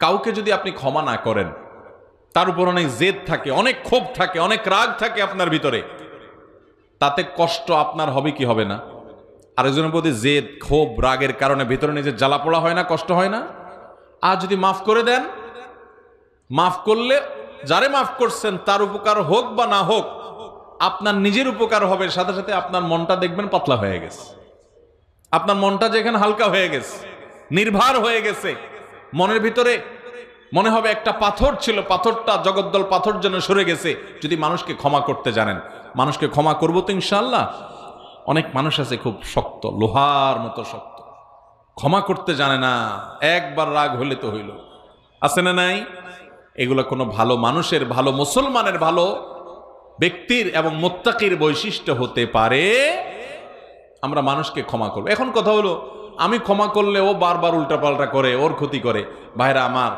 কাউকে যদি আপনি ক্ষমা না করেন, তার উপর অনেক জেদ থাকে, অনেক ক্ষোভ থাকে, অনেক রাগ থাকে আপনার ভিতরে, তাতে কষ্ট আপনার হবে কি হবে না? আরেকজনের প্রতি জেদ, ক্ষোভ, রাগের কারণে ভিতরে নিজের জ্বালা পোড়া হয় না, কষ্ট হয় না? আর যদি মাফ করে দেন, মাফ করলে যারে মাফ করছেন তার উপকার হোক বা না হোক, আপনার নিজের উপকার হবে, সাথে সাথে আপনার মনটা দেখবেন পাতলা হয়ে গেছে, আপনার মনটা যেখানে হালকা হয়ে গেছে, নির্ভার হয়ে গেছে, মনের ভিতরে মনে হবে একটা পাথর ছিল, পাথরটা জগদ্দল পাথর যেন সরে গেছে। যদি মানুষকে ক্ষমা করতে জানেন, মানুষকে ক্ষমা করবো তো ইনশাআল্লাহ। অনেক মানুষ আছে খুব শক্ত, লোহার মতো শক্ত, ক্ষমা করতে জানে না, একবার রাগ হইলে তো হইল, আছে না নাই? এগুলো কোনো ভালো মানুষের, ভালো মুসলমানের, ভালো ব্যক্তির এবং মুত্তাকির বৈশিষ্ট্য হতে পারে। আমরা মানুষকে ক্ষমা করবো। এখন কথা হলো, আমি ক্ষমা করলে ও বারবার উল্টাপাল্টা করে, ওর ক্ষতি করে। ভাইরা আমার,